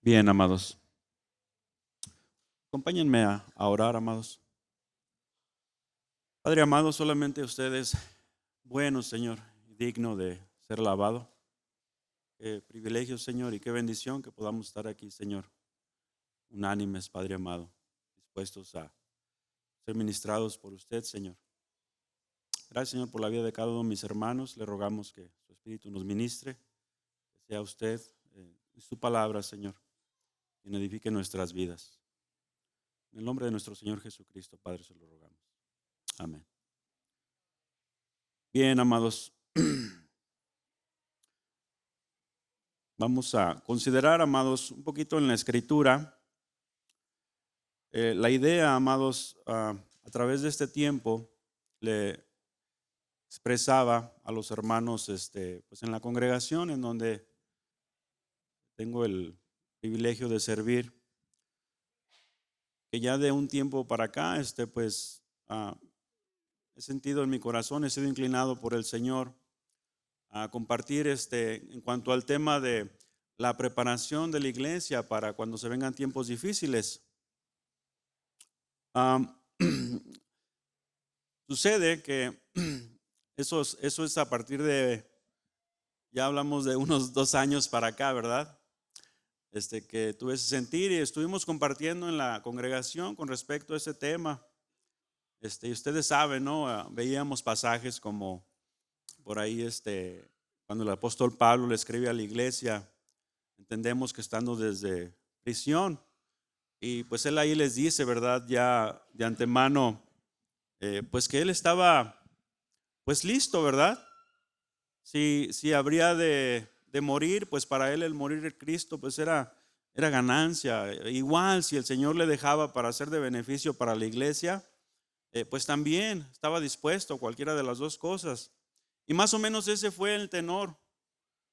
Bien, amados. Acompáñenme a orar, amados. Padre amado, solamente usted es bueno, Señor, y digno de ser alabado. Qué privilegio, Señor, y qué bendición que podamos estar aquí, Señor, unánimes, Padre amado, dispuestos a ser ministrados por usted, Señor. Gracias, Señor, por la vida de cada uno de mis hermanos. Le rogamos que su Espíritu nos ministre, que sea usted y su palabra, Señor, quien edifique nuestras vidas. En el nombre de nuestro Señor Jesucristo, Padre, se lo rogamos. Amén. Bien, amados, vamos a considerar, amados, un poquito en la escritura. La idea, amados, a través de este tiempo le expresaba a los hermanos pues en la congregación en donde tengo el privilegio de servir, que ya de un tiempo para acá, pues he sentido en mi corazón, he sido inclinado por el Señor a compartir en cuanto al tema de la preparación de la iglesia para cuando se vengan tiempos difíciles. Sucede que eso es a partir de, ya hablamos de unos 2 años para acá, ¿verdad? Que tuve ese sentir y estuvimos compartiendo en la congregación con respecto a ese tema. Y ustedes saben, ¿no? Veíamos pasajes como por ahí, cuando el apóstol Pablo le escribe a la iglesia, entendemos que estando desde prisión, y pues él ahí les dice, ¿verdad? Ya de antemano, pues que él estaba pues listo, ¿verdad? Si habría de morir, pues para él el morir en Cristo pues era ganancia. Igual si el Señor le dejaba para ser de beneficio para la iglesia, pues también estaba dispuesto a cualquiera de las dos cosas. Y más o menos ese fue el tenor,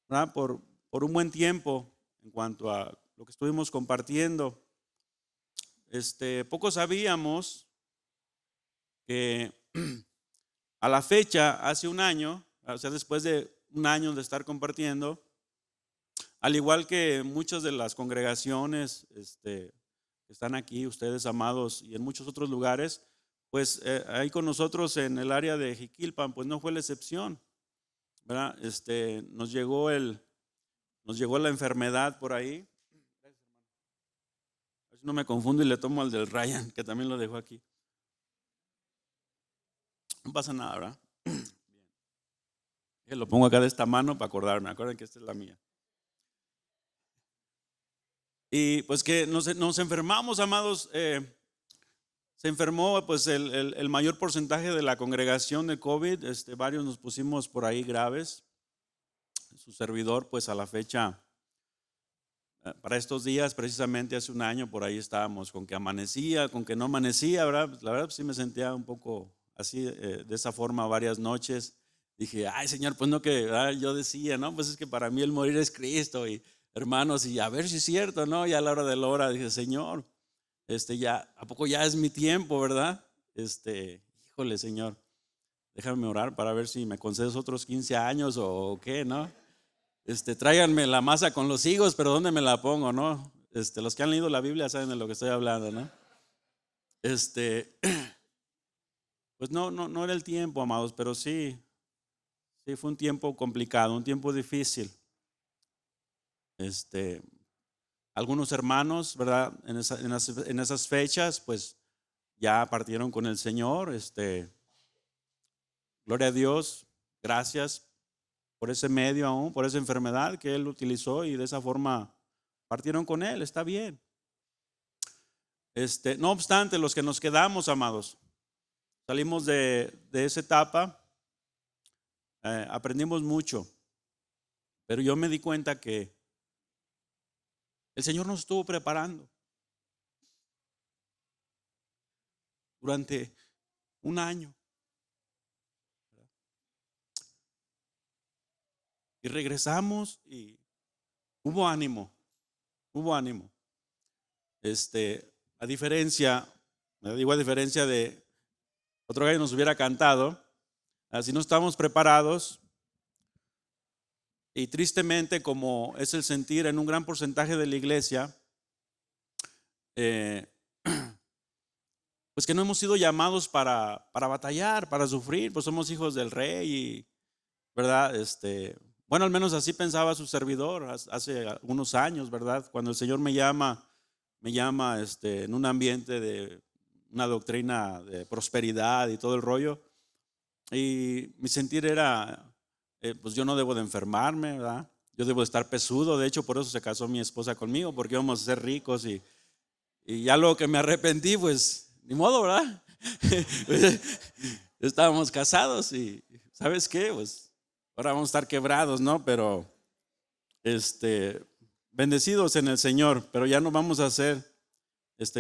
¿verdad? Por un buen tiempo en cuanto a lo que estuvimos compartiendo. Poco sabíamos que a la fecha, hace un año, o sea, después de un año de estar compartiendo, al igual que muchas de las congregaciones que están aquí, ustedes amados, y en muchos otros lugares, pues ahí con nosotros en el área de Jiquilpan, pues no fue la excepción, ¿verdad? Nos llegó la enfermedad por ahí. A ver si no me confundo y le tomo al del Ryan, que también lo dejó aquí. No pasa nada, ¿verdad? Bien. Lo pongo acá de esta mano para acordarme. Acuerden que esta es la mía. Y pues que nos enfermamos, amados. Se enfermó pues el mayor porcentaje de la congregación de COVID. Varios nos pusimos por ahí graves. Su servidor, pues a la fecha, para estos días, precisamente hace un año, por ahí estábamos con que amanecía, con que no amanecía, ¿verdad? Pues, la verdad, pues, sí me sentía un poco así, de esa forma varias noches. Dije, ay Señor, pues no que, ¿verdad? Yo decía, no, pues es que para mí el morir es Cristo, y hermanos, y a ver si es cierto, ¿no? Y a la hora de la hora dije, Señor, ya, ¿a poco ya es mi tiempo, verdad? Híjole, Señor, déjame orar para ver si me concedes otros 15 años o qué, ¿no? Tráiganme la masa con los higos, pero ¿dónde me la pongo, no? Los que han leído la Biblia saben de lo que estoy hablando, ¿no? Pues no era el tiempo, amados, pero sí fue un tiempo complicado, un tiempo difícil. Algunos hermanos, ¿verdad? En esas fechas, pues ya partieron con el Señor. Gloria a Dios, gracias por ese medio aún, por esa enfermedad que Él utilizó y de esa forma partieron con Él, está bien. No obstante, los que nos quedamos, amados, salimos de esa etapa, aprendimos mucho, pero yo me di cuenta que el Señor nos estuvo preparando durante un año. Y regresamos y hubo ánimo, hubo ánimo. A diferencia de otro gallo nos hubiera cantado, así no estamos preparados. Y tristemente, como es el sentir en un gran porcentaje de la iglesia, eh, pues que no hemos sido llamados para batallar, para sufrir, pues somos hijos del rey, y, ¿verdad? Bueno, al menos así pensaba su servidor hace algunos años, ¿verdad? Cuando el Señor me llama en un ambiente de una doctrina de prosperidad y todo el rollo, y mi sentir era, pues yo no debo de enfermarme, ¿verdad? Yo debo de estar pesudo. De hecho, por eso se casó mi esposa conmigo, porque íbamos a ser ricos, y ya luego que me arrepentí, pues ni modo, ¿verdad? Estábamos casados y ¿sabes qué? Pues ahora vamos a estar quebrados, ¿no? Pero bendecidos en el Señor, pero ya no vamos a ser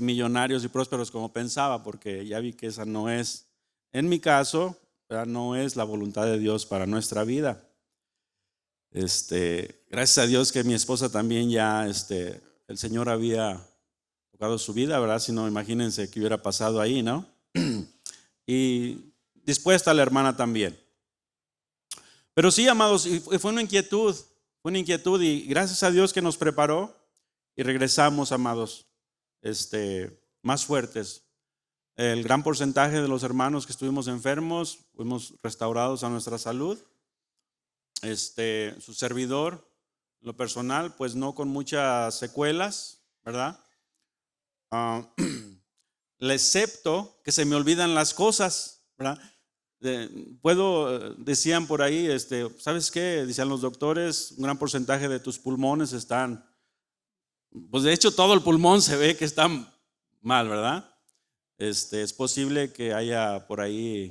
millonarios y prósperos como pensaba, porque ya vi que esa no es, en mi caso, ¿verdad? No es la voluntad de Dios para nuestra vida. Gracias a Dios que mi esposa también ya, el Señor había tocado su vida, ¿verdad? Si no, imagínense qué hubiera pasado ahí, ¿no? Y dispuesta la hermana también. Pero sí, amados, fue una inquietud, y gracias a Dios que nos preparó y regresamos, amados, más fuertes. El gran porcentaje de los hermanos que estuvimos enfermos fuimos restaurados a nuestra salud. Su servidor, lo personal, pues no con muchas secuelas, ¿verdad? Excepto que se me olvidan las cosas, ¿verdad? Decían por ahí, ¿sabes qué? Decían los doctores, un gran porcentaje de tus pulmones están, pues de hecho todo el pulmón se ve que está mal, ¿verdad? Es posible que haya por ahí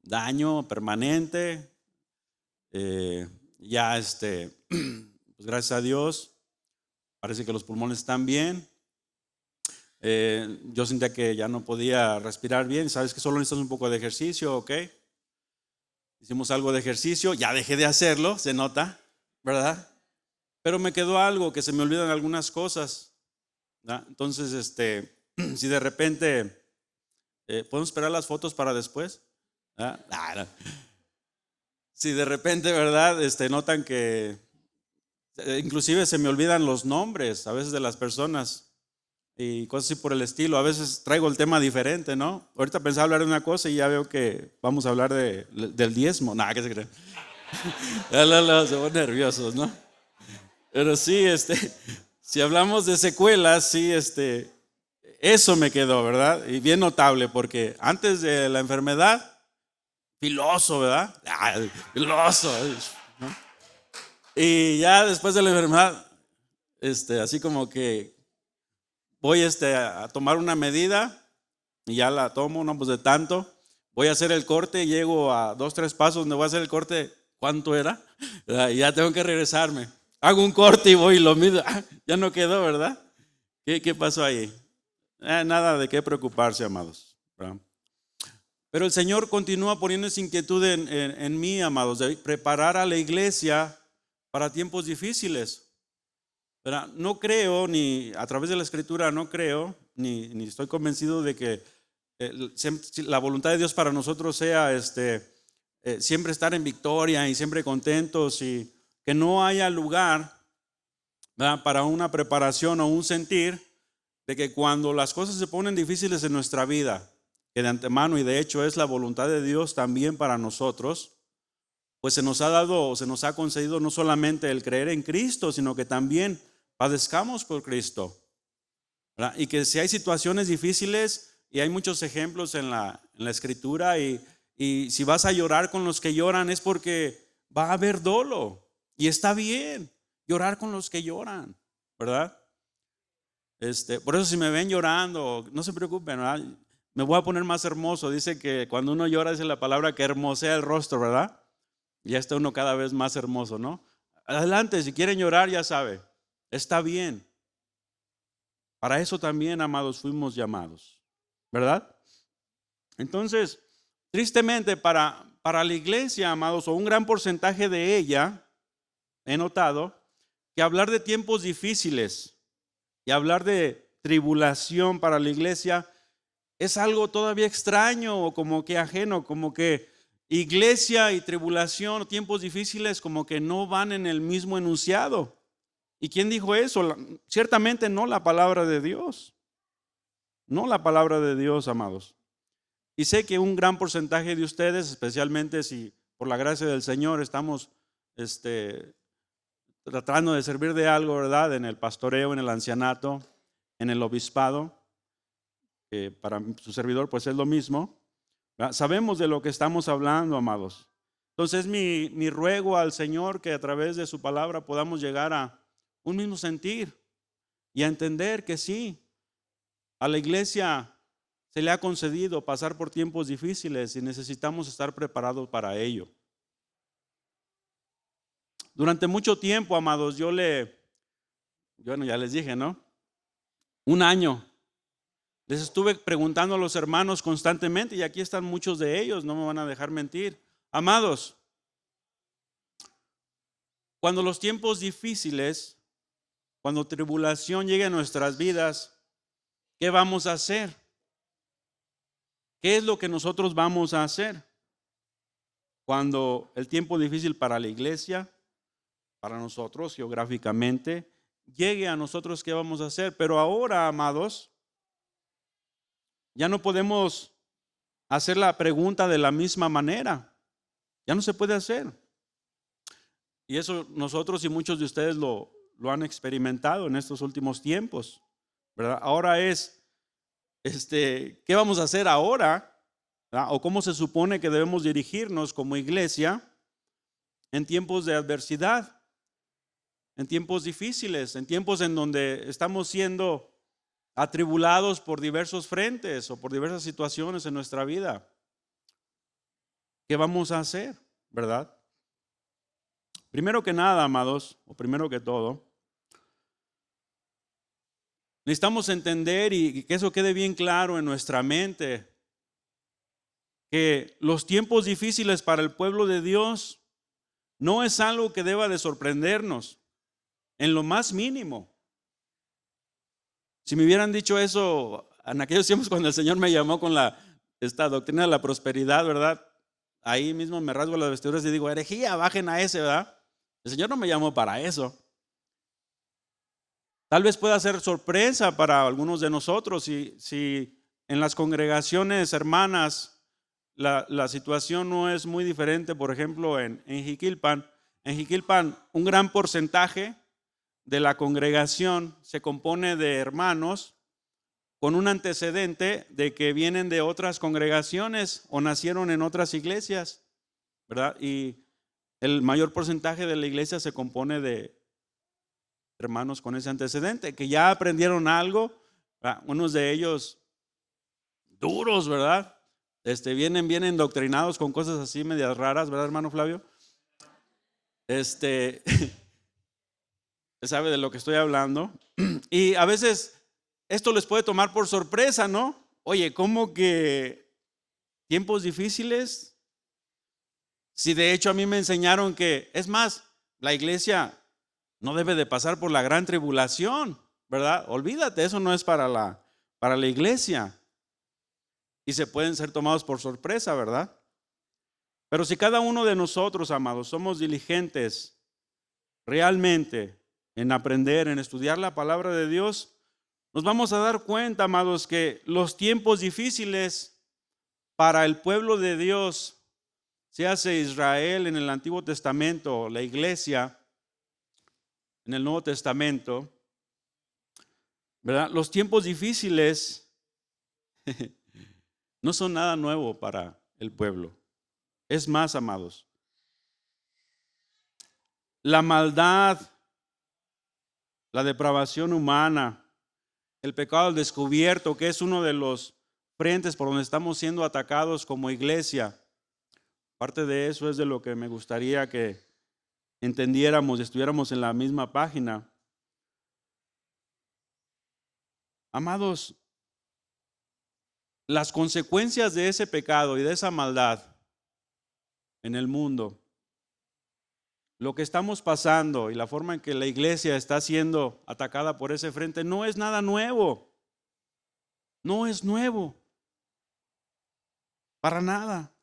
daño permanente. Ya pues gracias a Dios parece que los pulmones están bien. Yo sentía que ya no podía respirar bien. Sabes que solo necesitas un poco de ejercicio, ¿ok? Hicimos algo de ejercicio, ya dejé de hacerlo, se nota, ¿verdad? Pero me quedó algo, que se me olvidan algunas cosas, ¿verdad? Entonces, si de repente podemos esperar las fotos para después, ¿verdad? No. Si de repente, ¿verdad? Notan que inclusive se me olvidan los nombres a veces de las personas y cosas así por el estilo. A veces traigo el tema diferente, ¿no? Ahorita pensaba hablar de una cosa y ya veo que vamos a hablar del diezmo. Nada, ¿qué se cree? Se ponen nerviosos, ¿no? Pero sí, si hablamos de secuelas, sí, eso me quedó, ¿verdad? Y bien notable, porque antes de la enfermedad, filoso, ¿verdad? Filoso, ¿no? Y ya después de la enfermedad, así como que voy a tomar una medida y ya la tomo, no, pues de tanto. Voy a hacer el corte, llego a 2, 3 pasos donde voy a hacer el corte. ¿Cuánto era? Y ya tengo que regresarme. Hago un corte y voy y lo mido. Ya no quedó, ¿verdad? ¿Qué pasó ahí? Nada de qué preocuparse, amados, ¿verdad? Pero el Señor continúa poniendo esa inquietud en mí, amados, de preparar a la iglesia para tiempos difíciles, ¿verdad? No creo, ni a través de la Escritura, no creo, ni estoy convencido de que la voluntad de Dios para nosotros sea siempre estar en victoria y siempre contentos, y que no haya lugar, ¿verdad?, para una preparación o un sentir de que cuando las cosas se ponen difíciles en nuestra vida, que de antemano, y de hecho es la voluntad de Dios también para nosotros, pues se nos ha dado, se nos ha concedido no solamente el creer en Cristo, sino que también padezcamos por Cristo, ¿verdad? Y que si hay situaciones difíciles, y hay muchos ejemplos en la Escritura, y si vas a llorar con los que lloran es porque va a haber dolo, y está bien llorar con los que lloran, ¿verdad? Por eso si me ven llorando, no se preocupen, ¿verdad? Me voy a poner más hermoso. Dice que cuando uno llora, dice la palabra que hermosea el rostro, ¿verdad? Y ya está uno cada vez más hermoso, ¿no? Adelante, si quieren llorar, ya sabe, está bien. Para eso también, amados, fuimos llamados, ¿verdad? Entonces, tristemente para la iglesia, amados, o un gran porcentaje de ella, he notado que hablar de tiempos difíciles y hablar de tribulación para la iglesia es algo todavía extraño, o como que ajeno, como que iglesia y tribulación, tiempos difíciles, como que no van en el mismo enunciado. ¿Y quién dijo eso? Ciertamente no la palabra de Dios. no la palabra de Dios, amados. Y sé que un gran porcentaje de ustedes, especialmente si por la gracia del Señor estamos tratando de servir de algo, ¿verdad? En el pastoreo, en el ancianato, en el obispado, que para su servidor pues es lo mismo, ¿verdad? Sabemos de lo que estamos hablando, amados. Entonces mi ruego al Señor que a través de su palabra podamos llegar a un mismo sentir y a entender que sí, a la iglesia se le ha concedido pasar por tiempos difíciles y necesitamos estar preparados para ello. Durante mucho tiempo, amados, yo ya les dije, ¿no? Un año. Les estuve preguntando a los hermanos constantemente y aquí están muchos de ellos, no me van a dejar mentir. Amados, cuando los tiempos difíciles, cuando tribulación llegue a nuestras vidas, ¿qué vamos a hacer? ¿Qué es lo que nosotros vamos a hacer? Cuando el tiempo difícil para la iglesia, para nosotros geográficamente, llegue a nosotros, ¿qué vamos a hacer? Pero ahora, amados, ya no podemos hacer la pregunta de la misma manera. Ya no se puede hacer. Y eso nosotros y muchos de ustedes lo han experimentado en estos últimos tiempos, ¿verdad? Ahora es, ¿qué vamos a hacer ahora? ¿Verdad? O cómo se supone que debemos dirigirnos como iglesia en tiempos de adversidad, en tiempos difíciles, en tiempos en donde estamos siendo atribulados por diversos frentes o por diversas situaciones en nuestra vida. ¿Qué vamos a hacer? ¿Verdad? Primero que nada, amados, o primero que todo, necesitamos entender y que eso quede bien claro en nuestra mente, que los tiempos difíciles para el pueblo de Dios no es algo que deba de sorprendernos en lo más mínimo. Si me hubieran dicho eso en aquellos tiempos cuando el Señor me llamó con esta doctrina de la prosperidad, ¿verdad? Ahí mismo me rasgo las vestiduras y digo, herejía, bajen a ese, ¿verdad? El Señor no me llamó para eso. Tal vez pueda ser sorpresa para algunos de nosotros si en las congregaciones hermanas la situación no es muy diferente. Por ejemplo, en Jiquilpan, un gran porcentaje de la congregación se compone de hermanos con un antecedente de que vienen de otras congregaciones o nacieron en otras iglesias, ¿verdad? Y el mayor porcentaje de la iglesia se compone de hermanos con ese antecedente, que ya aprendieron algo, ¿verdad? Unos de ellos duros, ¿verdad? Vienen bien endoctrinados con cosas así medias raras, ¿verdad, hermano Flavio? Sabe de lo que estoy hablando. Y a veces esto les puede tomar por sorpresa, ¿no? Oye, ¿cómo que tiempos difíciles? Si de hecho a mí me enseñaron que, es más, la iglesia no debe de pasar por la gran tribulación, ¿verdad? Olvídate, eso no es para la iglesia. Y se pueden ser tomados por sorpresa, ¿verdad? Pero si cada uno de nosotros, amados, somos diligentes realmente en aprender, en estudiar la palabra de Dios, nos vamos a dar cuenta, amados, que los tiempos difíciles para el pueblo de Dios, se hace Israel en el Antiguo Testamento, la iglesia en el Nuevo Testamento, ¿verdad? Los tiempos difíciles no son nada nuevo para el pueblo. Es más, amados, la maldad, la depravación humana, el pecado al descubierto, que es uno de los frentes por donde estamos siendo atacados como iglesia. Parte de eso es de lo que me gustaría que entendiéramos y estuviéramos en la misma página. Amados, las consecuencias de ese pecado y de esa maldad en el mundo, lo que estamos pasando y la forma en que la iglesia está siendo atacada por ese frente no es nada nuevo. No es nuevo. Para nada.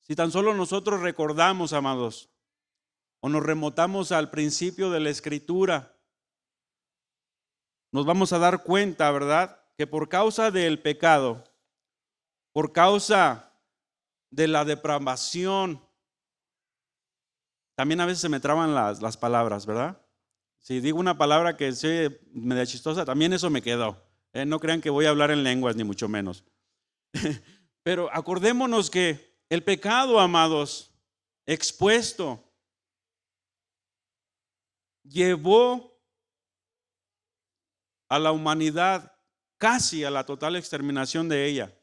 Si tan solo nosotros recordamos, amados, o nos remontamos al principio de la Escritura, nos vamos a dar cuenta, ¿verdad? Que por causa del pecado, por causa de la depravación, también a veces se me traban las palabras, ¿verdad? Si digo una palabra que se media chistosa, también eso me quedó. No crean que voy a hablar en lenguas, ni mucho menos. Pero acordémonos que el pecado, amados, expuesto, llevó a la humanidad casi a la total exterminación de ella.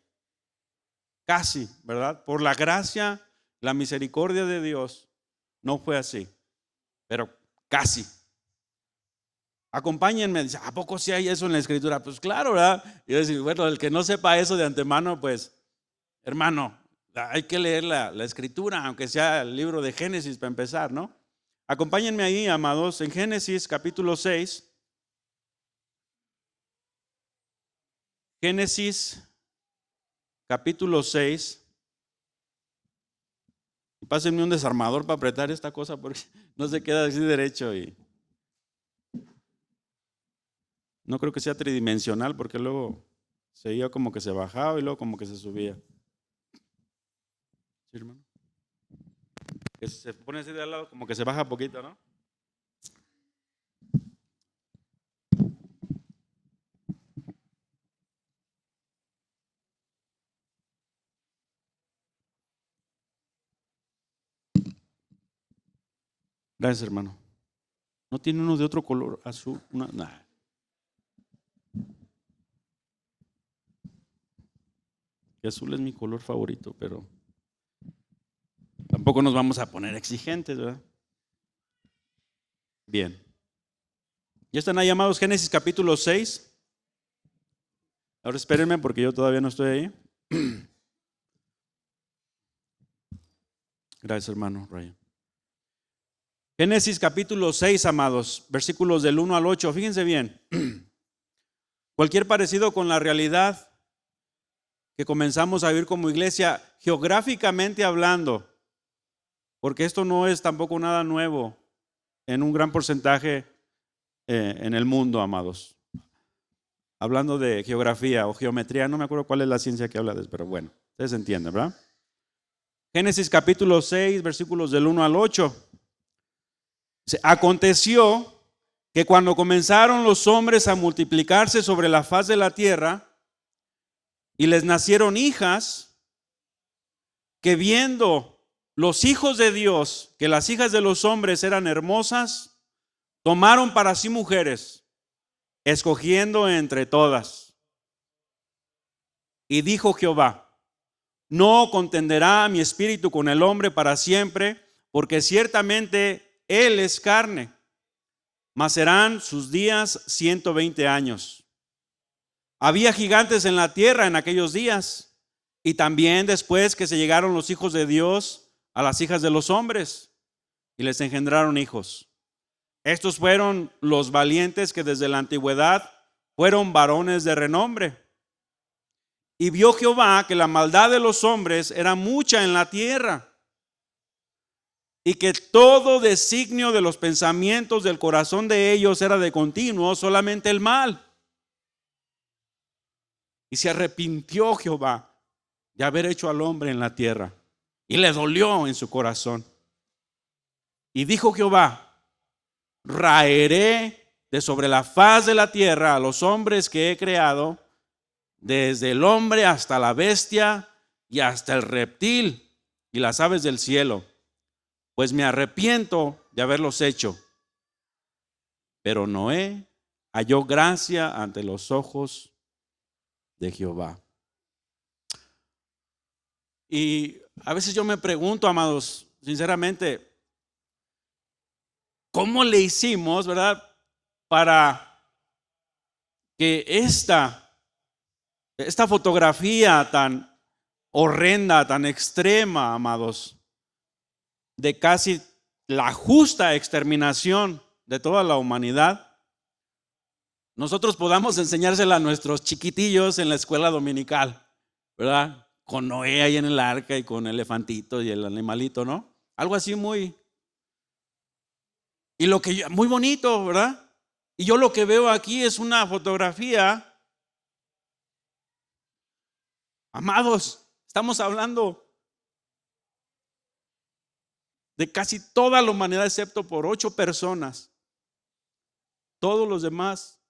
Casi, ¿verdad? Por la gracia, la misericordia de Dios, no fue así, pero casi. Acompáñenme, dice, ¿a poco sí hay eso en la Escritura? Pues claro, ¿verdad? Y yo decía, bueno, el que no sepa eso de antemano, pues, hermano, hay que leer la Escritura, aunque sea el libro de Génesis para empezar, ¿no? Acompáñenme ahí, amados, en Génesis capítulo 6. Génesis capítulo 6. Y pásenme un desarmador para apretar esta cosa porque no se queda así derecho y no creo que sea tridimensional porque luego se iba como que se bajaba y luego como que se subía. ¿Sí, hermano? Que se pone así de al lado como que se baja poquito, ¿no? Gracias, hermano. ¿No tiene uno de otro color azul? Nah. Que azul es mi color favorito, pero tampoco nos vamos a poner exigentes, ¿verdad? Bien. ¿Ya están ahí, amados? Génesis capítulo 6. Ahora espérenme porque yo todavía no estoy ahí. Gracias, hermano Ryan. Génesis capítulo 6, amados, versículos del 1 al 8. Fíjense bien. Cualquier parecido con la realidad que comenzamos a vivir como iglesia, geográficamente hablando, porque esto no es tampoco nada nuevo en un gran porcentaje en el mundo, amados. Hablando de geografía o geometría, no me acuerdo cuál es la ciencia que habla de eso, pero bueno, ustedes entienden, ¿verdad? Génesis capítulo 6, versículos del 1 al 8. Aconteció que cuando comenzaron los hombres a multiplicarse sobre la faz de la tierra y les nacieron hijas, que viendo los hijos de Dios que las hijas de los hombres eran hermosas, tomaron para sí mujeres, escogiendo entre todas. Y dijo Jehová: no contenderá mi espíritu con el hombre para siempre, porque ciertamente él es carne, mas serán sus días 120 años. Había gigantes en la tierra en aquellos días, y también después que se llegaron los hijos de Dios a las hijas de los hombres, y les engendraron hijos. Estos fueron los valientes que desde la antigüedad fueron varones de renombre. Y vio Jehová que la maldad de los hombres era mucha en la tierra, y que todo designio de los pensamientos del corazón de ellos era de continuo solamente el mal. Y se arrepintió Jehová de haber hecho al hombre en la tierra, y le dolió en su corazón. Y dijo Jehová: raeré de sobre la faz de la tierra a los hombres que he creado, desde el hombre hasta la bestia y hasta el reptil y las aves del cielo, pues me arrepiento de haberlos hecho. Pero Noé halló gracia ante los ojos de Jehová. Y a veces yo me pregunto, amados, sinceramente, ¿cómo le hicimos, verdad, para que esta fotografía tan horrenda, tan extrema, amados, de casi la justa exterminación de toda la humanidad, nosotros podamos enseñársela a nuestros chiquitillos en la escuela dominical, ¿verdad? Con Noé ahí en el arca y con el elefantito y el animalito, ¿no? Algo así muy bonito, ¿verdad? Y yo lo que veo aquí es una fotografía. Amados, estamos hablando de casi toda la humanidad excepto por 8 personas. Todos los demás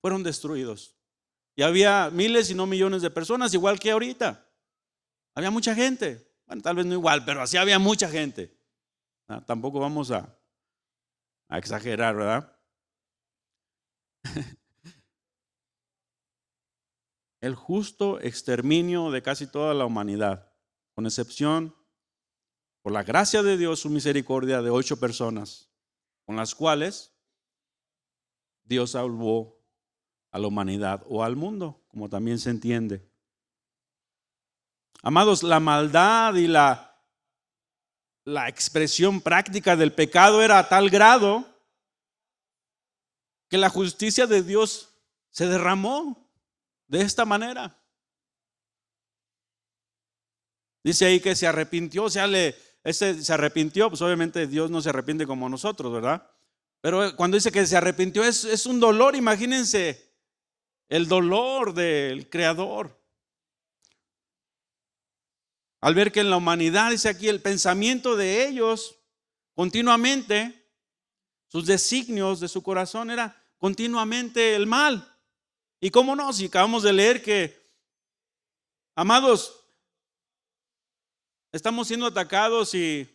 fueron destruidos. Y había miles y no millones de personas, igual que ahorita. Había mucha gente. Bueno, tal vez no igual, pero así había mucha gente. Tampoco vamos a exagerar, ¿verdad? El justo exterminio de casi toda la humanidad, con excepción, por la gracia de Dios, su misericordia, de 8 personas, con las cuales Dios salvó a la humanidad o al mundo, como también se entiende. Amados, la maldad y la expresión práctica del pecado era a tal grado que la justicia de Dios se derramó de esta manera. Dice ahí que se arrepintió, o sea, se arrepintió, pues obviamente Dios no se arrepiente como nosotros, ¿verdad? Pero cuando dice que se arrepintió es un dolor, imagínense, el dolor del Creador. Al ver que en la humanidad, dice aquí, el pensamiento de ellos continuamente, sus designios de su corazón era continuamente el mal. Y cómo no, si acabamos de leer que, amados, estamos siendo atacados y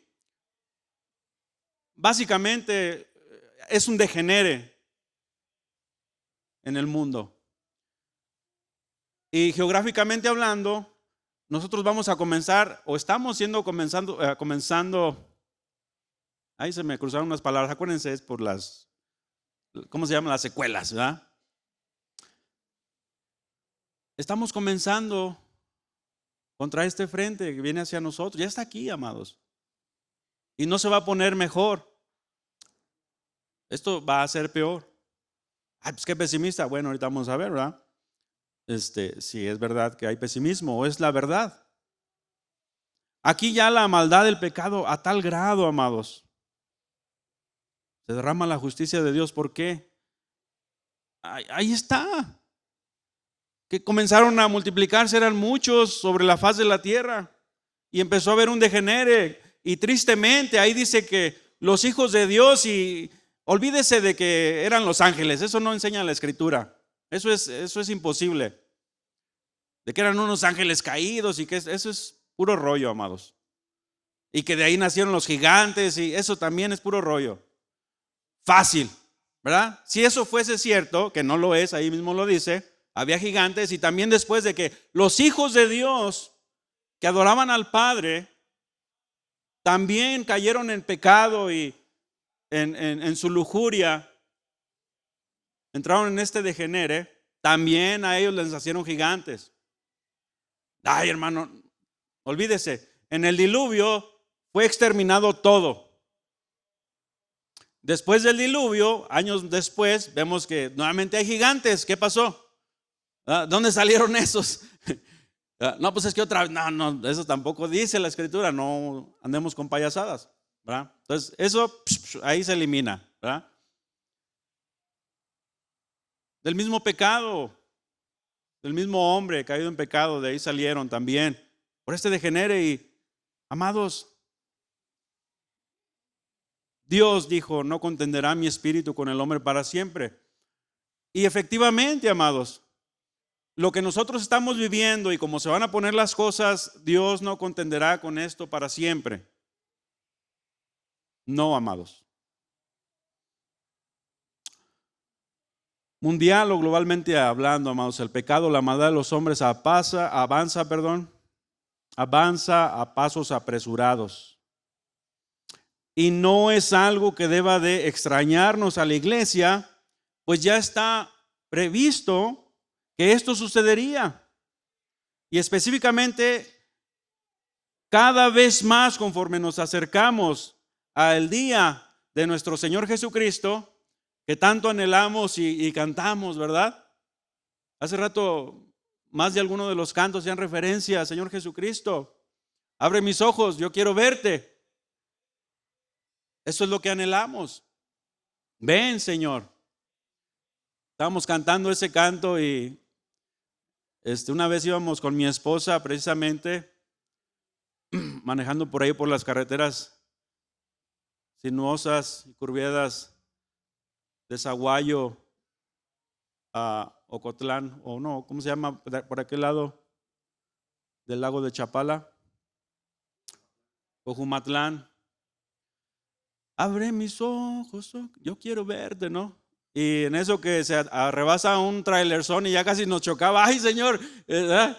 básicamente es un degenere en el mundo. Y geográficamente hablando, nosotros vamos a comenzar, o estamos comenzando, ahí se me cruzaron unas palabras, acuérdense, es por las, ¿cómo se llaman? Las secuelas, ¿verdad? Estamos comenzando contra este frente que viene hacia nosotros, ya está aquí, amados, y no se va a poner mejor, esto va a ser peor. Ay, pues qué pesimista. Bueno, ahorita vamos a ver, ¿verdad? Si es verdad que hay pesimismo o es la verdad. Aquí ya la maldad del pecado a tal grado, amados, se derrama la justicia de Dios. ¿Por qué? Ahí está. Que comenzaron a multiplicarse, eran muchos sobre la faz de la tierra y empezó a haber un degenere. Y tristemente ahí dice que los hijos de Dios, y olvídese de que eran los ángeles, eso no enseña la escritura. Eso es imposible. De que eran unos ángeles caídos y que eso es puro rollo, amados. Y que de ahí nacieron los gigantes, y eso también es puro rollo. Fácil, ¿verdad? Si eso fuese cierto, que no lo es, ahí mismo lo dice, había gigantes, y también después de que los hijos de Dios que adoraban al Padre también cayeron en pecado y en su lujuria, entraron en este degenere, también a ellos les nacieron gigantes. Ay, hermano, olvídese, en el diluvio fue exterminado todo. Después del diluvio, años después, vemos que nuevamente hay gigantes. ¿Qué pasó? ¿Dónde salieron esos? No, pues es que otra vez, no, eso tampoco dice la escritura, no andemos con payasadas, ¿verdad? Entonces, eso ahí se elimina, ¿verdad? Del mismo pecado, del mismo hombre caído en pecado, de ahí salieron también, por este degenere. Y, amados, Dios dijo: no contenderá mi espíritu con el hombre para siempre. Y efectivamente, amados, lo que nosotros estamos viviendo y cómo se van a poner las cosas, Dios no contenderá con esto para siempre. No, amados. Mundial o globalmente hablando, amados, el pecado, la maldad de los hombres avanza a pasos apresurados. Y no es algo que deba de extrañarnos a la iglesia, pues ya está previsto que esto sucedería. Y específicamente, cada vez más conforme nos acercamos al día de nuestro Señor Jesucristo, que tanto anhelamos y cantamos, ¿verdad? Hace rato más de alguno de los cantos hacían referencia: Señor Jesucristo, abre mis ojos, yo quiero verte. Eso es lo que anhelamos. Ven, Señor. Estábamos cantando ese canto y una vez íbamos con mi esposa precisamente manejando por ahí por las carreteras sinuosas y curviadas de Zaguayo a Ocotlán, o no, ¿cómo se llama? Por aquel lado del lago de Chapala, Ojumatlán. Abre mis ojos, yo quiero verte, ¿no? Y en eso que se arrebasa un trailerzón y ya casi nos chocaba. Ay, Señor, ¿verdad?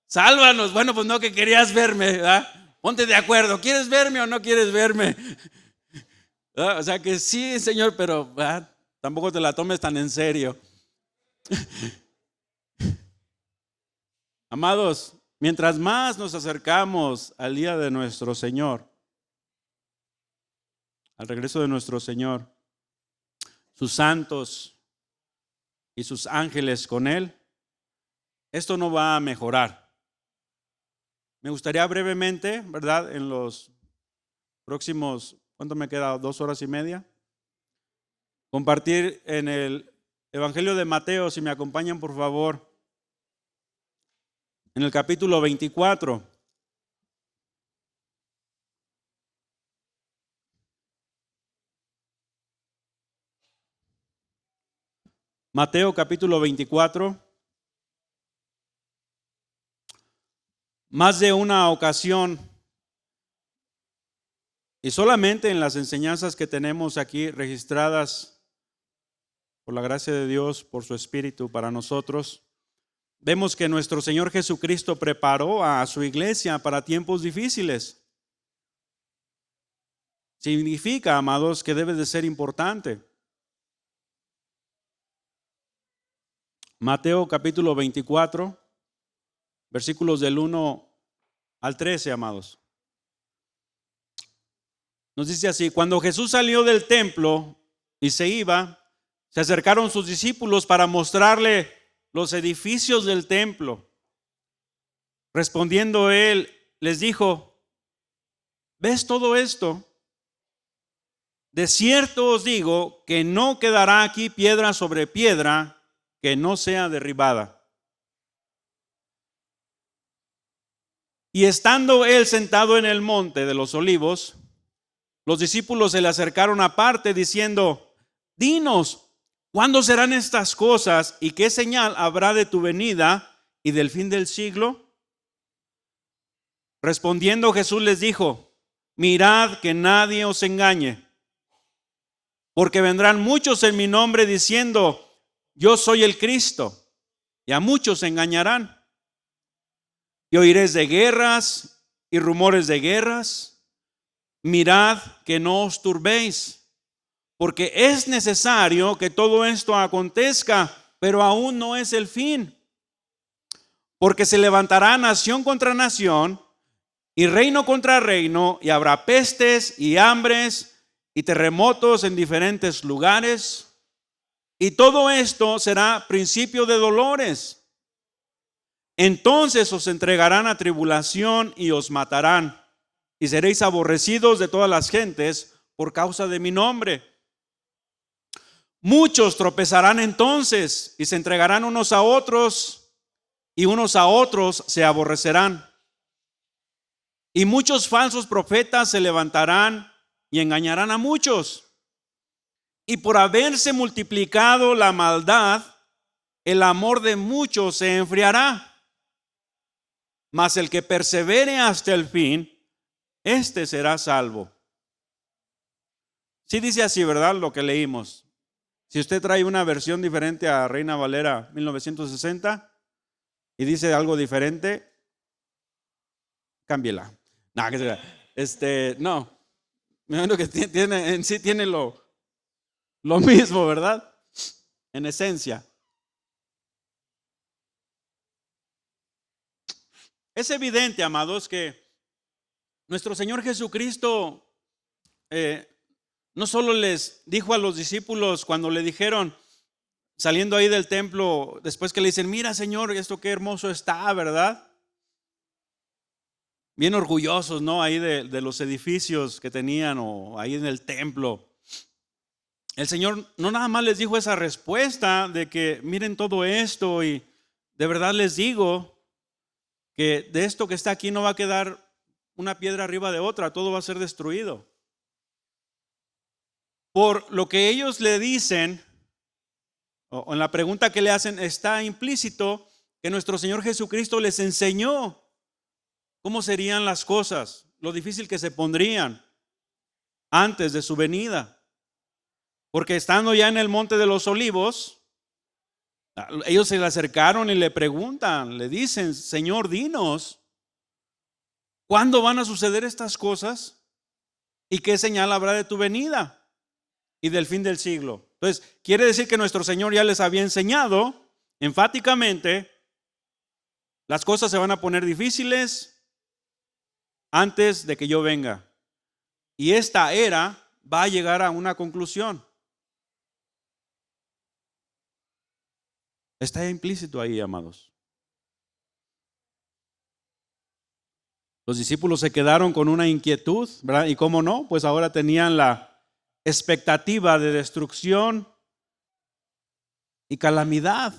Sálvanos. Bueno, pues no, que querías verme, ¿verdad? Ponte de acuerdo, ¿quieres verme o no quieres verme? ¿Verdad? O sea que sí, Señor, pero ¿verdad? Tampoco te la tomes tan en serio. Amados, mientras más nos acercamos al día de nuestro Señor, al regreso de nuestro Señor, sus santos y sus ángeles con Él, esto no va a mejorar. Me gustaría brevemente, ¿verdad? En los próximos, ¿cuánto me queda? 2 horas y media. Compartir en el Evangelio de Mateo, si me acompañan por favor, en el capítulo 24. Mateo capítulo 24. Más de una ocasión, y solamente en las enseñanzas que tenemos aquí registradas por la gracia de Dios, por su Espíritu para nosotros, vemos que nuestro Señor Jesucristo preparó a su iglesia para tiempos difíciles. Significa, amados, que debe de ser importante. Mateo capítulo 24, versículos del 1 al 13, amados. Nos dice así: cuando Jesús salió del templo y se iba, se acercaron sus discípulos para mostrarle los edificios del templo. Respondiendo él, les dijo: ¿ves todo esto? De cierto os digo que no quedará aquí piedra sobre piedra que no sea derribada. Y estando él sentado en el monte de los olivos, los discípulos se le acercaron aparte diciendo: dinos, ¿cuándo serán estas cosas y qué señal habrá de tu venida y del fin del siglo? Respondiendo Jesús les dijo: mirad que nadie os engañe, porque vendrán muchos en mi nombre diciendo: yo soy el Cristo, y a muchos engañarán. Y oiréis de guerras y rumores de guerras. Mirad que no os turbéis, porque es necesario que todo esto acontezca, pero aún no es el fin. Porque se levantará nación contra nación y reino contra reino, y habrá pestes y hambres y terremotos en diferentes lugares. Y todo esto será principio de dolores. Entonces os entregarán a tribulación y os matarán, y seréis aborrecidos de todas las gentes por causa de mi nombre. Muchos tropezarán entonces y se entregarán unos a otros, y unos a otros se aborrecerán. Y muchos falsos profetas se levantarán y engañarán a muchos. Y por haberse multiplicado la maldad, el amor de muchos se enfriará. Mas el que persevere hasta el fin, este será salvo. Sí dice así, ¿verdad? Lo que leímos. Si usted trae una versión diferente a Reina Valera 1960 y dice algo diferente, cámbiela. No, no. Me imagino que tiene, en sí tiene lo mismo, ¿verdad? En esencia. Es evidente, amados, que nuestro Señor Jesucristo no solo les dijo a los discípulos cuando le dijeron, saliendo ahí del templo, después que le dicen: mira, Señor, esto qué hermoso está, ¿verdad? Bien orgullosos, ¿no? Ahí de los edificios que tenían, o ahí en el templo. el Señor no nada más les dijo esa respuesta de que miren todo esto y de verdad les digo que de esto que está aquí no va a quedar una piedra arriba de otra, todo va a ser destruido. Por lo que ellos le dicen, o en la pregunta que le hacen, está implícito que nuestro Señor Jesucristo les enseñó cómo serían las cosas, lo difícil que se pondrían antes de su venida. Porque estando ya en el Monte de los Olivos, ellos se le acercaron y le preguntan, le dicen, Señor, dinos, ¿cuándo van a suceder estas cosas? ¿Y qué señal habrá de tu venida y del fin del siglo? Entonces, quiere decir que nuestro Señor ya les había enseñado enfáticamente, las cosas se van a poner difíciles antes de que yo venga. Y esta era va a llegar a una conclusión. Está implícito ahí, amados. Los discípulos se quedaron con una inquietud, ¿verdad? Y cómo no, pues ahora tenían la expectativa de destrucción y calamidad.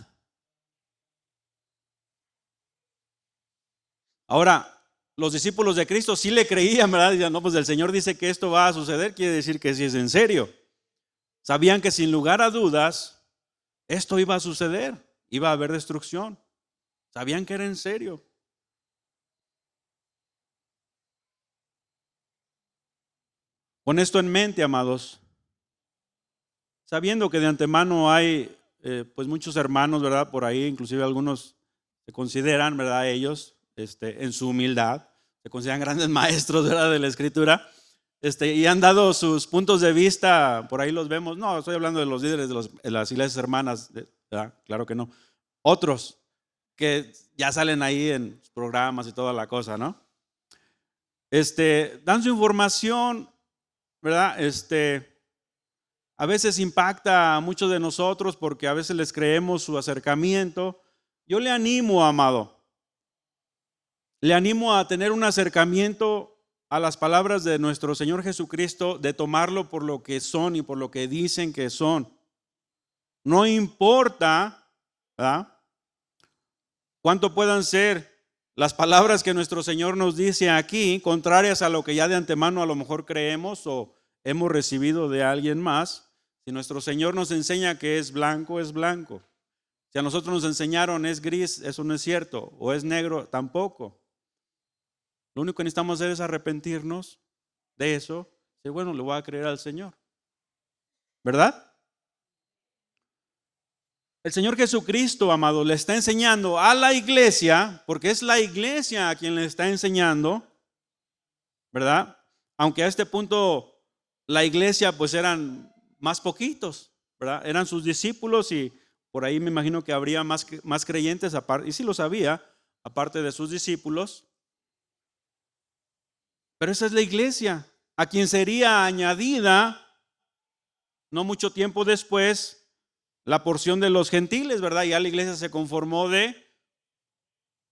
Ahora, los discípulos de Cristo sí le creían, ¿verdad? Dicen, no, pues el Señor dice que esto va a suceder, quiere decir que sí es en serio. Sabían que sin lugar a dudas, esto iba a suceder, iba a haber destrucción. Sabían que era en serio. Con esto en mente, amados, sabiendo que de antemano hay pues muchos hermanos, ¿verdad? Por ahí, inclusive algunos se consideran, ¿verdad? Ellos, en su humildad, se consideran grandes maestros, ¿verdad? De la Escritura, y han dado sus puntos de vista, por ahí los vemos. No, estoy hablando de los líderes de las iglesias hermanas, ¿verdad? Claro que no. Otros que ya salen ahí en programas y toda la cosa, ¿no? Dan su información, ¿verdad? A veces impacta a muchos de nosotros porque a veces les creemos su acercamiento. Yo le animo, amado, le animo a tener un acercamiento a las palabras de nuestro Señor Jesucristo, de tomarlo por lo que son y por lo que dicen que son. No importa, ¿verdad?, cuánto puedan ser las palabras que nuestro Señor nos dice aquí, contrarias a lo que ya de antemano a lo mejor creemos o hemos recibido de alguien más. Si nuestro Señor nos enseña que es blanco, es blanco. Si a nosotros nos enseñaron es gris, eso no es cierto. O es negro, tampoco. Lo único que necesitamos hacer es arrepentirnos de eso. Y bueno, le voy a creer al Señor, ¿verdad? El Señor Jesucristo, amado, le está enseñando a la iglesia, porque es la iglesia a quien le está enseñando, ¿verdad? Aunque a este punto la iglesia pues eran más poquitos, ¿verdad? Eran sus discípulos y por ahí me imagino que habría más creyentes, aparte, y sí los había, aparte de sus discípulos. Pero esa es la iglesia, a quien sería añadida, no mucho tiempo después, la porción de los gentiles, ¿verdad? Ya la iglesia se conformó de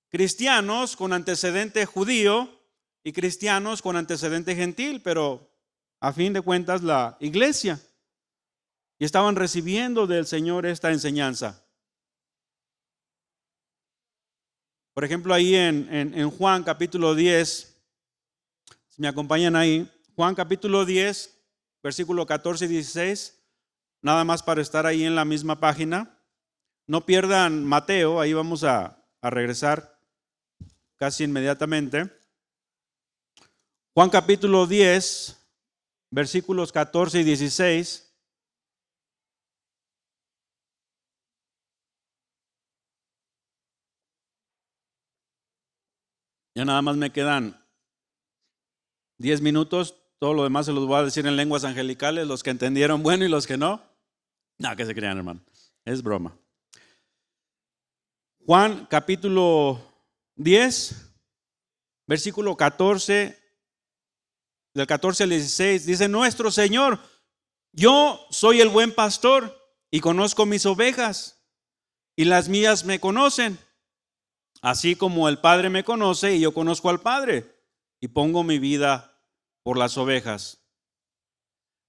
cristianos con antecedente judío y cristianos con antecedente gentil, pero a fin de cuentas la iglesia. Y estaban recibiendo del Señor esta enseñanza. Por ejemplo, ahí en Juan capítulo 10, si me acompañan ahí, Juan capítulo 10, versículo 14 y 16. Nada más para estar ahí en la misma página. No pierdan Mateo, ahí vamos a regresar casi inmediatamente. Juan capítulo 10, versículos 14 y 16. Ya nada más me quedan 10 minutos. Todo lo demás se los voy a decir en lenguas angelicales, los que entendieron bueno y los que no. No, que se crean, hermano. Es broma. Juan capítulo 10, versículo 14, del 14 al 16, dice: nuestro Señor, yo soy el buen pastor y conozco mis ovejas y las mías me conocen, así como el Padre me conoce y yo conozco al Padre y pongo mi vida por las ovejas.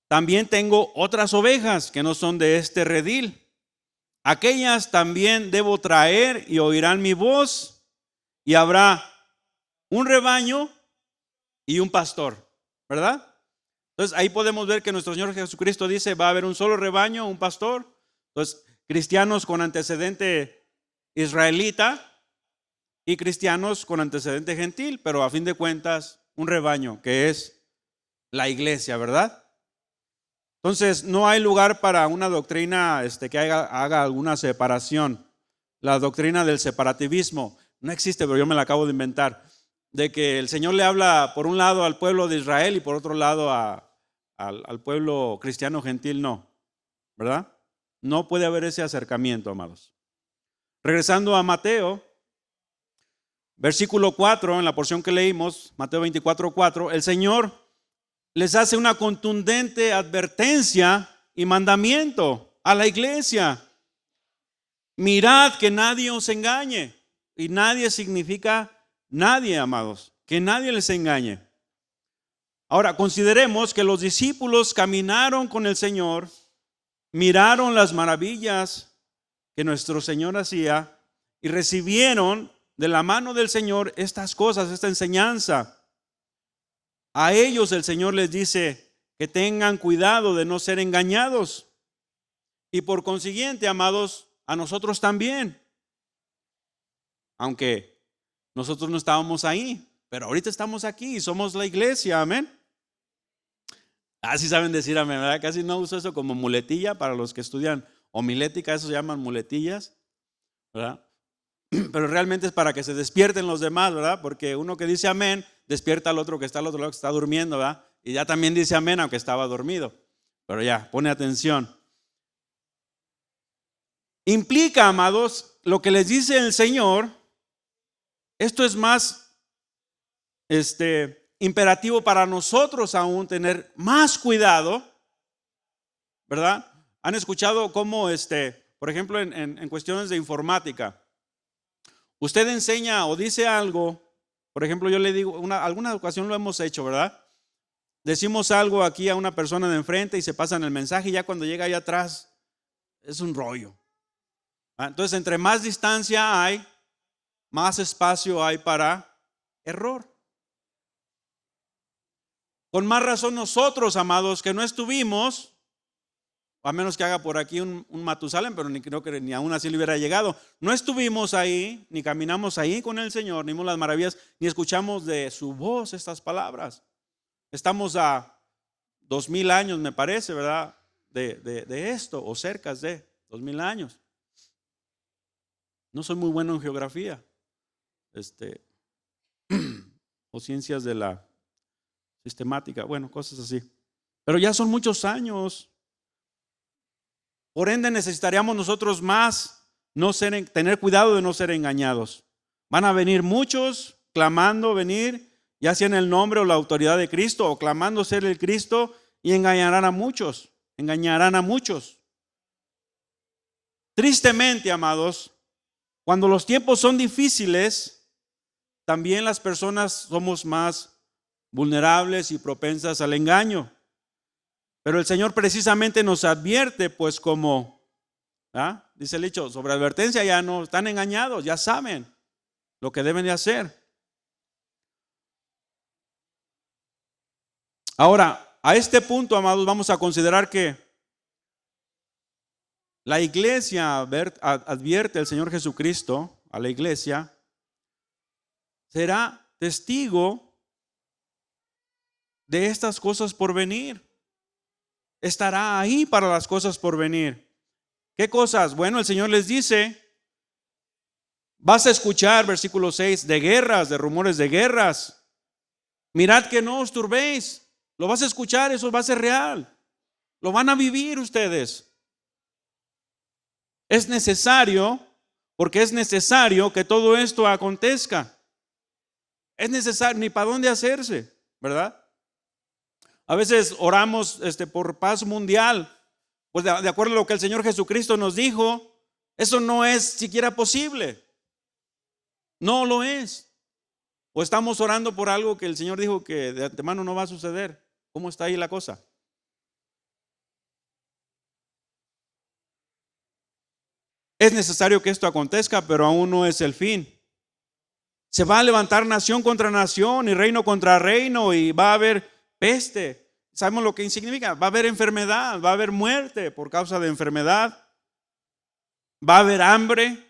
también tengo otras ovejas que no son de este redil. Aquellas también debo traer y oirán mi voz, y habrá un rebaño y un pastor, ¿verdad? Entonces ahí podemos ver que nuestro Señor Jesucristo dice, va a haber un solo rebaño, un pastor. Entonces, cristianos con antecedente israelita y cristianos con antecedente gentil, pero a fin de cuentas un rebaño que es la iglesia, ¿verdad? Entonces no hay lugar para una doctrina que haga alguna separación. La doctrina del separativismo no existe, pero yo me la acabo de inventar, de que el Señor le habla por un lado al pueblo de Israel y por otro lado al pueblo cristiano gentil, no, ¿verdad? No puede haber ese acercamiento, amados. Regresando a Mateo, versículo 4, en la porción que leímos, Mateo 24:4, el Señor les hace una contundente advertencia y mandamiento a la iglesia. Mirad que nadie os engañe. Y nadie significa nadie, amados, que nadie les engañe. Ahora, consideremos que los discípulos caminaron con el Señor, miraron las maravillas que nuestro Señor hacía y recibieron de la mano del Señor estas cosas, esta enseñanza. A ellos el Señor les dice que tengan cuidado de no ser engañados. Y por consiguiente, amados, a nosotros también. Aunque nosotros no estábamos ahí, pero ahorita estamos aquí y somos la iglesia, amén. Así saben decir amén, ¿verdad? Casi no uso eso como muletilla para los que estudian homilética, eso se llaman muletillas, ¿verdad? Pero realmente es para que se despierten los demás, ¿verdad? Porque uno que dice amén, despierta al otro que está al otro lado, que está durmiendo, ¿verdad? Y ya también dice amén, aunque estaba dormido. Pero ya, pone atención. Implica, amados, lo que les dice el Señor. Esto es más imperativo para nosotros aún tener más cuidado, ¿verdad? Han escuchado cómo, por ejemplo, en cuestiones de informática, usted enseña o dice algo, por ejemplo, yo le digo, alguna ocasión lo hemos hecho, ¿verdad? Decimos algo aquí a una persona de enfrente y se pasan el mensaje y ya cuando llega allá atrás es un rollo. Entonces, entre más distancia hay, más espacio hay para error. Con más razón nosotros, amados, que no estuvimos, a menos que haga por aquí un Matusalén, pero creo que ni aún así le hubiera llegado. No estuvimos ahí, ni caminamos ahí con el Señor, ni vimos las maravillas, ni escuchamos de su voz estas palabras. Estamos a 2000 años, me parece, ¿verdad? De esto, o cerca de 2000 años. No soy muy bueno en geografía, o ciencias de la sistemática, bueno, cosas así. Pero ya son muchos años. Por ende necesitaríamos nosotros más tener cuidado de no ser engañados. Van a venir muchos clamando venir, ya sea en el nombre o la autoridad de Cristo, o clamando ser el Cristo, y engañarán a muchos. Tristemente, amados, cuando los tiempos son difíciles, también las personas somos más vulnerables y propensas al engaño. Pero el Señor precisamente nos advierte, pues como, dice el dicho, sobre advertencia ya no están engañados, ya saben lo que deben de hacer. Ahora, a este punto, amados, vamos a considerar que la iglesia advierte al Señor Jesucristo, a la iglesia, será testigo de estas cosas por venir. Estará ahí para las cosas por venir. ¿Qué cosas? Bueno, el Señor les dice, vas a escuchar, versículo 6, de guerras, de rumores de guerras. Mirad que no os turbéis. Lo vas a escuchar, eso va a ser real. Lo van a vivir ustedes. Es necesario, porque es necesario que todo esto acontezca. Es necesario, ni para dónde hacerse, ¿verdad? A veces oramos por paz mundial. Pues de acuerdo a lo que el Señor Jesucristo nos dijo, eso no es siquiera posible. No lo es. O estamos orando por algo que el Señor dijo que de antemano no va a suceder. ¿Cómo está ahí la cosa? Es necesario que esto acontezca, pero aún no es el fin. Se va a levantar nación contra nación y reino contra reino y va a haber peste. ¿Sabemos lo que significa? Va a haber enfermedad, va a haber muerte por causa de enfermedad, va a haber hambre,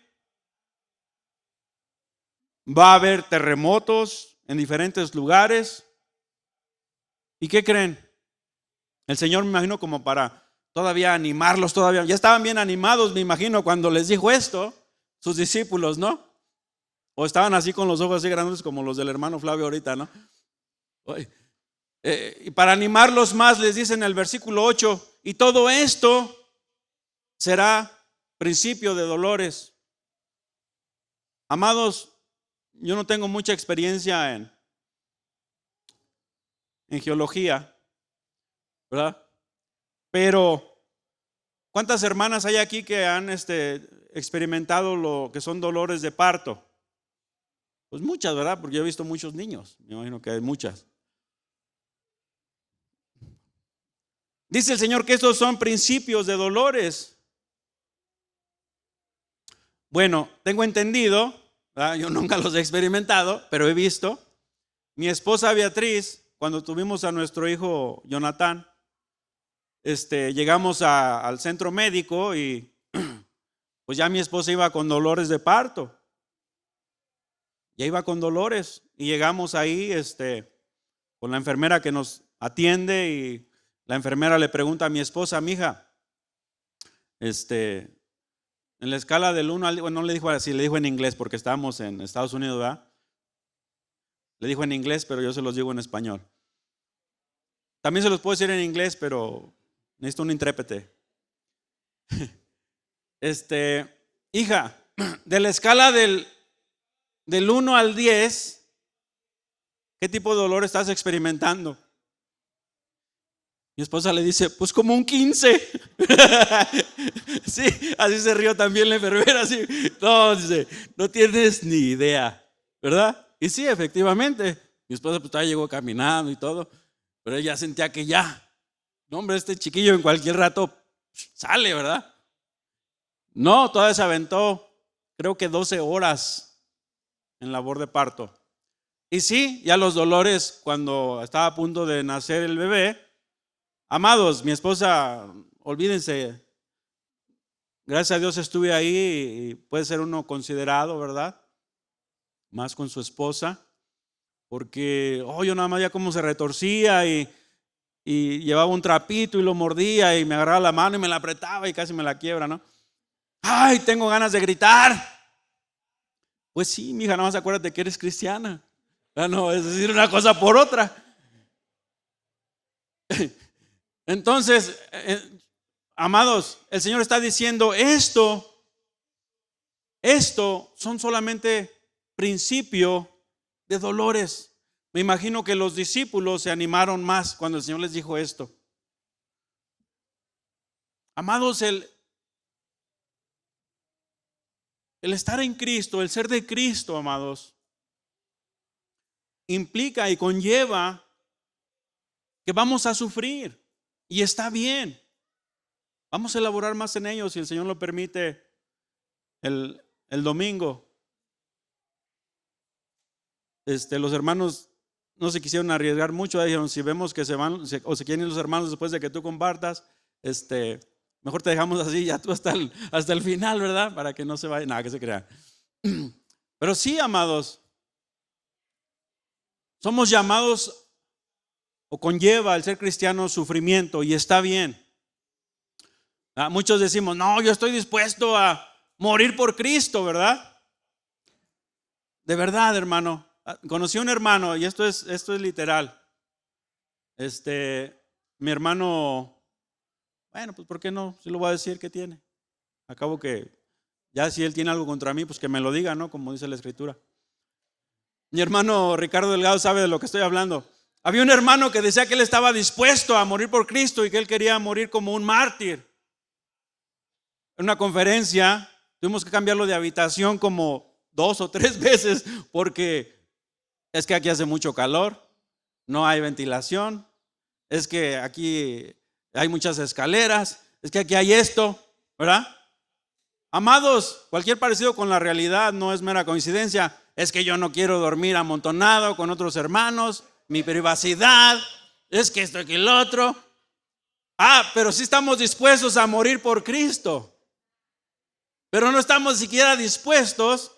va a haber terremotos en diferentes lugares. ¿Y qué creen? El Señor, me imagino, como para todavía animarlos, todavía ya estaban bien animados, me imagino, cuando les dijo esto, sus discípulos, ¿no? O estaban así con los ojos así grandes como los del hermano Flavio ahorita, ¿no? Y para animarlos más les dice en el versículo 8, y todo esto será principio de dolores. Amados, yo no tengo mucha experiencia en geología, ¿verdad? Pero ¿cuántas hermanas hay aquí que han experimentado lo que son dolores de parto? Pues muchas, ¿verdad? Porque yo he visto muchos niños, me imagino que hay muchas. Dice el Señor que estos son principios de dolores. Bueno, tengo entendido, ¿verdad? Yo nunca los he experimentado, pero he visto. Mi esposa Beatriz, cuando tuvimos a nuestro hijo Jonathan, llegamos al centro médico y pues ya mi esposa iba con dolores de parto. Ya iba con dolores y llegamos ahí con la enfermera que nos atiende y la enfermera le pregunta a mi esposa, mija, en la escala del 1 al, bueno, no le dijo así, le dijo en inglés porque estábamos en Estados Unidos, ¿verdad? Le dijo en inglés, pero yo se los digo en español. También se los puedo decir en inglés, pero necesito un intérprete. Hija, de la escala del 1 al 10, ¿qué tipo de dolor estás experimentando? Mi esposa le dice, pues como un 15. Sí, así se rió también la enfermera. Así. No, dice, no tienes ni idea, ¿verdad? Y sí, efectivamente, mi esposa pues todavía llegó caminando y todo, pero ella sentía que ya, no hombre, este chiquillo en cualquier rato sale, ¿verdad? No, todavía se aventó, creo que 12 horas en labor de parto. Y sí, ya los dolores cuando estaba a punto de nacer el bebé. Amados, mi esposa, olvídense, gracias a Dios estuve ahí y puede ser uno considerado, ¿verdad? Más con su esposa, porque yo nada más ya como se retorcía y llevaba un trapito y lo mordía y me agarraba la mano y me la apretaba y casi me la quiebra, ¿no? ¡Ay, tengo ganas de gritar! Pues sí, mija, nada más acuérdate que eres cristiana. No, es decir, una cosa por otra. Entonces, amados, el Señor está diciendo esto son solamente principio de dolores. Me imagino que los discípulos se animaron más cuando el Señor les dijo esto. Amados, el estar en Cristo, el ser de Cristo, amados, implica y conlleva que vamos a sufrir. Y está bien. Vamos a elaborar más en ello si el Señor lo permite el domingo. Los hermanos no se quisieron arriesgar mucho. Dijeron, si vemos que se van o se quieren ir los hermanos después de que tú compartas, mejor te dejamos así ya tú hasta el final, ¿verdad? Para que no se vaya, nada, que se crea. Pero sí, amados, somos llamados o conlleva el ser cristiano sufrimiento y está bien. Muchos decimos, no, yo estoy dispuesto a morir por Cristo, ¿verdad? De verdad, hermano. Conocí a un hermano y esto es literal. Mi hermano, bueno, pues ¿por qué no? Si lo voy a decir, ¿qué tiene? Acabo que ya si él tiene algo contra mí, pues que me lo diga, ¿no? Como dice la escritura. Mi hermano Ricardo Delgado sabe de lo que estoy hablando. Había un hermano que decía que él estaba dispuesto a morir por Cristo y que él quería morir como un mártir. En una conferencia tuvimos que cambiarlo de habitación como 2 o 3 veces porque es que aquí hace mucho calor, no hay ventilación, es que aquí hay muchas escaleras, es que aquí hay esto, ¿verdad? Amados, cualquier parecido con la realidad no es mera coincidencia. Es que yo no quiero dormir amontonado con otros hermanos, mi privacidad, es que esto y el otro. Pero sí estamos dispuestos a morir por Cristo. Pero no estamos siquiera dispuestos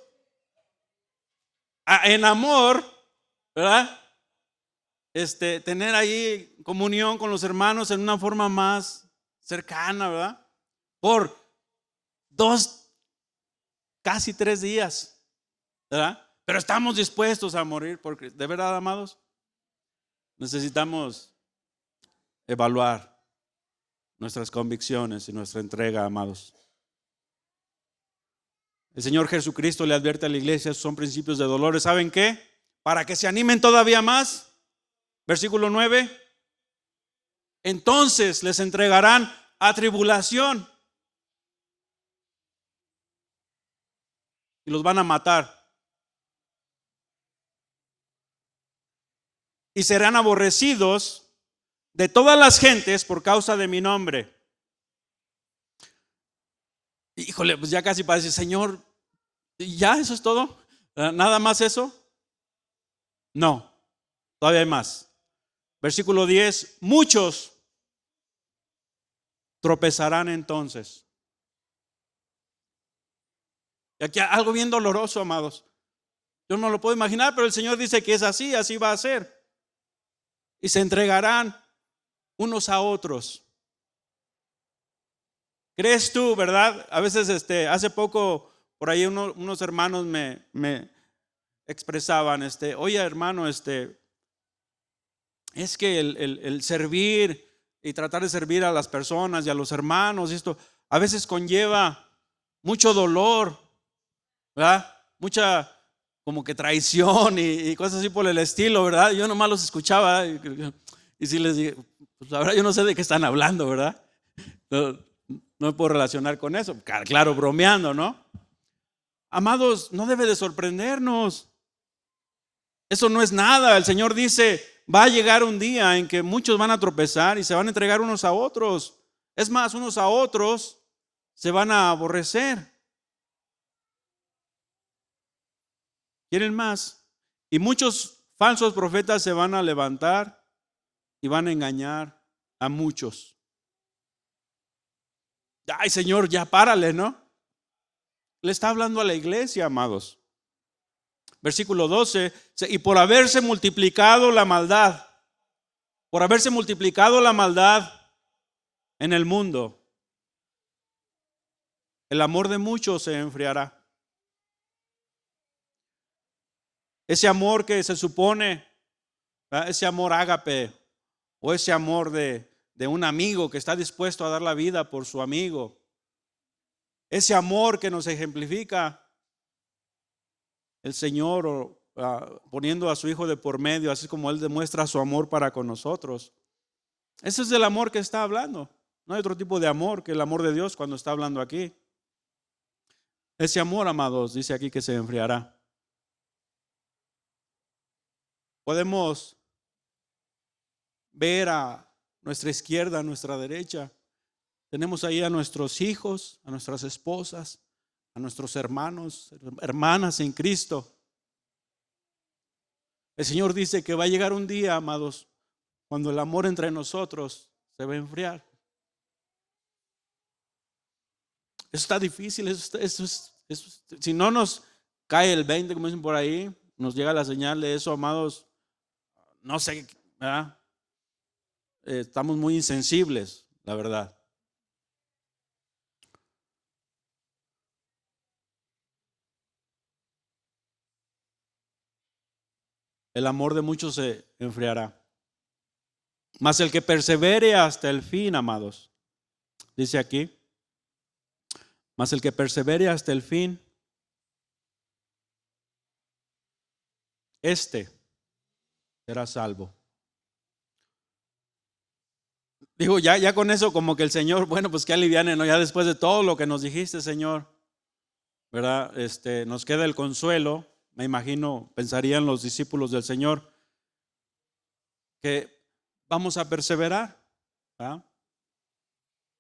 en amor, ¿verdad? Tener ahí comunión con los hermanos en una forma más cercana, ¿verdad? Por 2, casi 3 días, ¿verdad? Pero estamos dispuestos a morir por Cristo. ¿De verdad, amados? Necesitamos evaluar nuestras convicciones y nuestra entrega, amados. El Señor Jesucristo le advierte a la iglesia, son principios de dolores. ¿Saben qué? Para que se animen todavía más. Versículo 9. Entonces les entregarán a tribulación y los van a matar. Y serán aborrecidos de todas las gentes por causa de mi nombre. Híjole, pues ya casi parece, Señor, ¿ya eso es todo? ¿Nada más eso? No, todavía hay más. Versículo 10, muchos tropezarán entonces. Y aquí algo bien doloroso, amados. Yo no lo puedo imaginar, pero el Señor dice que es así, así va a ser. Y se entregarán unos a otros. ¿Crees tú, verdad? A veces hace poco por ahí unos hermanos me expresaban, oye hermano, es que el servir y tratar de servir a las personas y a los hermanos, esto a veces conlleva mucho dolor, ¿verdad? Mucha como que traición y cosas así por el estilo, ¿verdad? Yo nomás los escuchaba y si les dije, pues la verdad yo no sé de qué están hablando, ¿verdad? No me puedo relacionar con eso, claro, bromeando, ¿no? Amados, no debe de sorprendernos. Eso no es nada. El Señor dice, va a llegar un día en que muchos van a tropezar y se van a entregar unos a otros. Es más, unos a otros se van a aborrecer. ¿Quieren más? Y muchos falsos profetas se van a levantar y van a engañar a muchos. Ay, Señor, ya párale, ¿no? Le está hablando a la iglesia, amados. Versículo 12, y por haberse multiplicado la maldad, en el mundo, el amor de muchos se enfriará. Ese amor que se supone, ¿verdad? Ese amor ágape, o ese amor de un amigo que está dispuesto a dar la vida por su amigo, ese amor que nos ejemplifica el Señor poniendo a su Hijo de por medio, así como Él demuestra su amor para con nosotros. Ese es el amor que está hablando. No hay otro tipo de amor que el amor de Dios cuando está hablando aquí. Ese amor, amados, dice aquí que se enfriará. Podemos ver a nuestra izquierda, a nuestra derecha. Tenemos ahí a nuestros hijos, a nuestras esposas, a nuestros hermanos, hermanas en Cristo. El Señor dice que va a llegar un día, amados, cuando el amor entre nosotros se va a enfriar. Eso está difícil, si no nos cae el 20, como dicen por ahí, nos llega la señal de eso, amados, no sé, ¿verdad? Estamos muy insensibles, la verdad. El amor de muchos se enfriará. Mas el que persevere hasta el fin, amados, dice aquí, mas el que persevere hasta el fin, este será salvo. Digo, ya con eso como que el Señor, bueno, pues que aliviane, ¿no? Ya después de todo lo que nos dijiste, Señor, ¿verdad? Nos queda el consuelo. Me imagino, pensarían los discípulos del Señor, que vamos a perseverar, ¿verdad?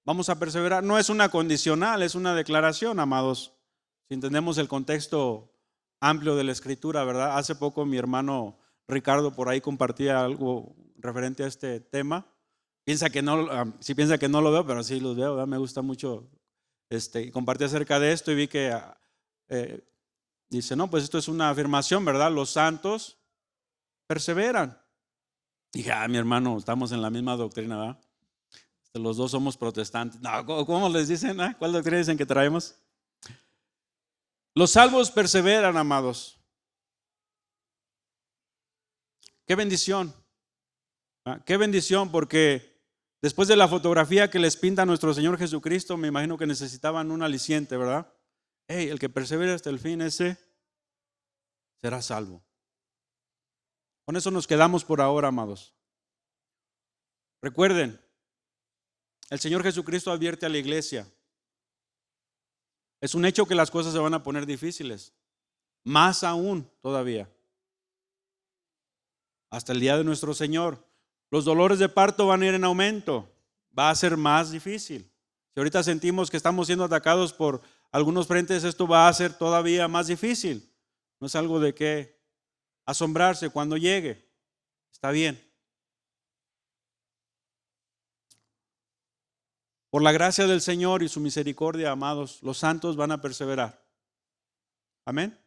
vamos a perseverar. No es una condicional, es una declaración, amados. Si entendemos el contexto amplio de la Escritura, ¿verdad? Hace poco mi hermano Ricardo por ahí compartía algo referente a este tema. Piensa que no, sí piensa que no lo veo, pero sí los veo, ¿verdad? Me gusta mucho. Compartí acerca de esto y vi que dice, no, pues esto es una afirmación, ¿verdad? Los santos perseveran. Dije, mi hermano, estamos en la misma doctrina, ¿verdad? Los dos somos protestantes. No, ¿cómo les dicen? ¿Cuál doctrina dicen que traemos? Los salvos perseveran, amados. Qué bendición. Qué bendición, porque después de la fotografía que les pinta nuestro Señor Jesucristo, me imagino que necesitaban un aliciente, ¿verdad? Hey, el que persevera hasta el fin, ese será salvo. Con eso nos quedamos por ahora, amados. Recuerden, el Señor Jesucristo advierte a la iglesia. Es un hecho que las cosas se van a poner difíciles. Más aún todavía. Hasta el día de nuestro Señor. Los dolores de parto van a ir en aumento. Va a ser más difícil. Si ahorita sentimos que estamos siendo atacados por algunos frentes, esto va a ser todavía más difícil. No es algo de qué asombrarse cuando llegue. Está bien. Por la gracia del Señor y su misericordia, amados, los santos van a perseverar. Amén.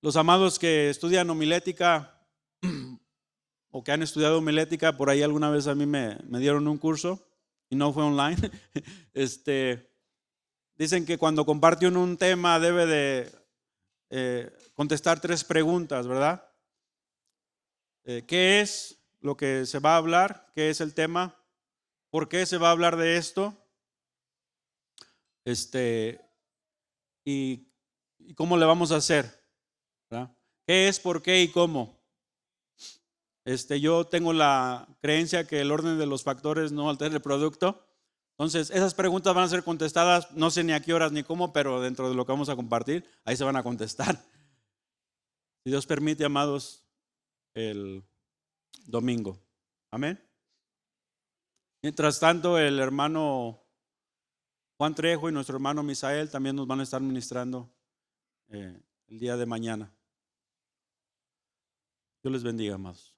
Los amados que estudian homilética o que han estudiado homilética, por ahí alguna vez a mí me dieron un curso y no fue online. Dicen que cuando comparte un tema debe de contestar 3 preguntas, ¿verdad? ¿Qué es lo que se va a hablar? ¿Qué es el tema? ¿Por qué se va a hablar de esto? Y cómo le vamos a hacer, ¿verdad? ¿Qué es, por qué y cómo? Yo tengo la creencia que el orden de los factores no altera el producto. Entonces, esas preguntas van a ser contestadas, no sé ni a qué horas ni cómo, pero dentro de lo que vamos a compartir, ahí se van a contestar. Si Dios permite, amados, el domingo. Amén. Mientras tanto, el hermano Juan Trejo y nuestro hermano Misael también nos van a estar ministrando el día de mañana. Dios les bendiga, amados.